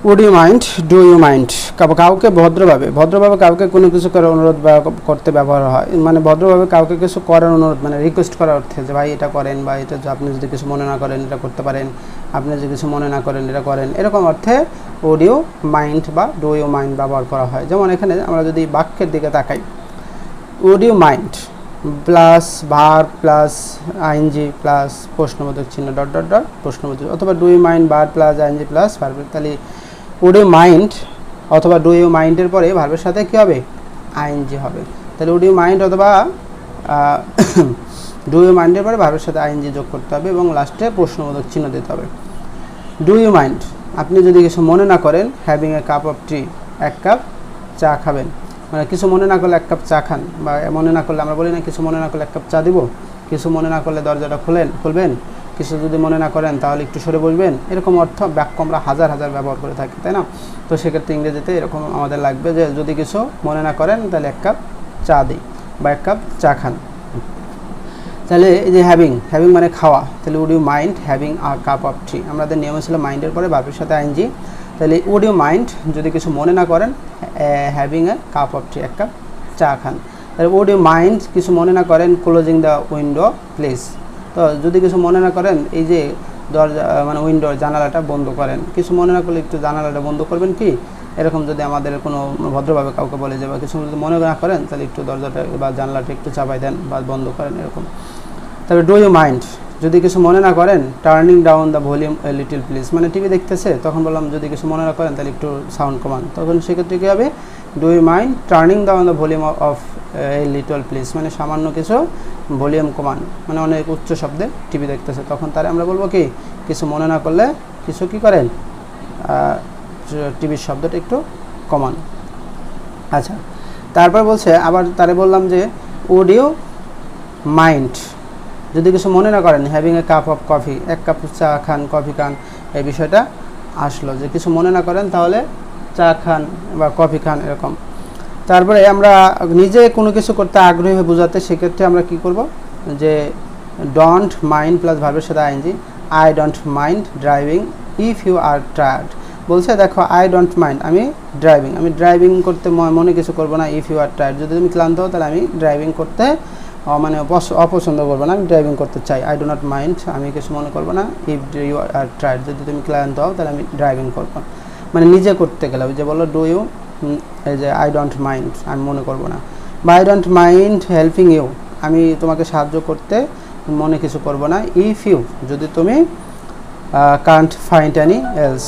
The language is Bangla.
Would you mind, do you mind, কাউকে ভদ্রভাবে কাউকে কোনো কিছু করার অনুরোধ বা করতে ব্যবহার হয়, মানে ভদ্রভাবে কাউকে কিছু করার অনুরোধ, মানে রিকোয়েস্ট করার অর্থে যে ভাই এটা করেন, বা এটা আপনি যদি কিছু মনে না করেন এটা করতে পারেন, আপনি যদি কিছু মনে না করেন এটা করেন, এরকম অর্থে উড ইউ মাইন্ড বা ডু ইউ মাইন্ড ব্যবহার করা হয়। যেমন এখানে আমরা যদি বাক্যের দিকে তাকাই, would you mind plus verb plus ING plus প্রশ্নবোধক চিহ্ন ডট ডট ডট প্রশ্নবোধক, অথবা do you mind verb plus ING plus verb, তাহলে উড ইউ মাইন্ড অথবা ডু ইউ মাইন্ডের পরে ভার্বের সাথে কী হবে, আইএনজি হবে। তাহলে উড ইউ মাইন্ড অথবা ডু ইউ মাইন্ডের পরে ভার্বের সাথে আইএনজি যোগ করতে হবে এবং লাস্টে প্রশ্নবোধক চিহ্ন দিতে হবে। ডু ইউ মাইন্ড, আপনি যদি কিছু মনে না করেন, হ্যাভিং এ কাপ অফ টি, এক কাপ চা খাবেন, মানে কিছু মনে না করলে এক কাপ চা খান, বা মনে না করলে আমরা বলি না কিছু মনে না করলে এক কাপ চা দিব, কিছু মনে না করলে দরজাটা খুলবেন, কিছু যদি মনে না করেন তাহলে একটু সরে বসবেন, এরকম অর্থ বাক্য আমরা হাজার হাজার ব্যবহার করে থাকি, তাই না? তো সেক্ষেত্রে ইংরেজিতে এরকম আমাদের লাগবে যে যদি কিছু মনে না করেন তাহলে এক কাপ চা দিই বা এক কাপ চা খান। তাহলে এই যে হ্যাভিং মানে খাওয়া, তাহলে would you mind having a cup of tea, আমাদের নিয়ম ছিল মাইন্ডের পরে ভার্বের সাথে আইএনজি। তাহলে উড ইউ মাইন্ড যদি কিছু মনে না করেন, হ্যাভিং এ কাপ অফ টি, এক কাপ চা খান। তাহলে উড ইউ মাইন্ড কিছু মনে না করেন, ক্লোজিং দ্য উইন্ডো প্লিজ, তো যদি কিছু মনে না করেন এই যে দরজা মানে উইন্ডো জানালাটা বন্ধ করেন, কিছু মনে না করলে একটু জানালাটা বন্ধ করবেন কি, এরকম যদি আমাদের কোনো ভদ্রভাবে কাউকে বলে যে বা কিছু যদি মনে না করেন তাহলে একটু দরজাটা বা জানালাটা একটু চাপাই দেন বা বন্ধ করেন, এরকম। তবে ডু ইউ মাইন্ড যদি কিছু মনে না করেন, turning down the volume A little please, মানে টিভি দেখতেছে তখন বললাম যদি কিছু মনে না করেন তাহলে একটু সাউন্ড কমান, তখন সেক্ষেত্রে কী হবে, do you mind turning down the volume of a little please, মানে সামান্য কিছু ভলিউম কমান, মানে অনেক উচ্চ শব্দে টিভি দেখতেছে, তখন তারে আমরা বলবো কি কিছু মনে না করলে কিছু কি করেন, টিভির শব্দটা একটু কমান। আচ্ছা, তারপর বলছে আবার তারে বললাম যে উড ইউ মাইন্ড যদি কিছু মনে না করেন, having a cup of coffee, এক কাপ চা খান, কফি খান, এই বিষয়টা আসলো যে কিছু মনে না করেন তাহলে চা খান বা কফি খান, এরকম। তারপরে আমরা নিজে কোনো কিছু করতে আগ্রহী হয়ে বোঝাতে, সেক্ষেত্রে আমরা কি করব যে ডোন্ট মাইন্ড প্লাস ভার্বের সাথে ING, I don't mind driving if you are tired, বলছে দেখো আই ডোন্ট মাইন্ড আমি ড্রাইভিং করতে মনে কিছু করবো না, ইফ ইউ আর টায়ার্ড যদি তুমি ক্লান্ত হও তাহলে আমি ড্রাইভিং করতে মানে অপছন্দ করবো না, আমি ড্রাইভিং করতে চাই, আই ডো নট মাইন্ড আমি কিছু মনে করবো না, ইফ ইউ আর টায়ার্ড যদি তুমি ক্লান্ত হও তাহলে আমি ড্রাইভিং করবো, মানে নিজে করতে গেলে ওই যে বলো ডু ইউ, এই যে আই ডোন্ট মাইন্ড আমি মনে করবো না, বা I don't mind helping you আমি তোমাকে সাহায্য করতে মনে কিছু করবো না, ইফ ইউ যদি তুমি কান্ট ফাইন্ড এনি এলস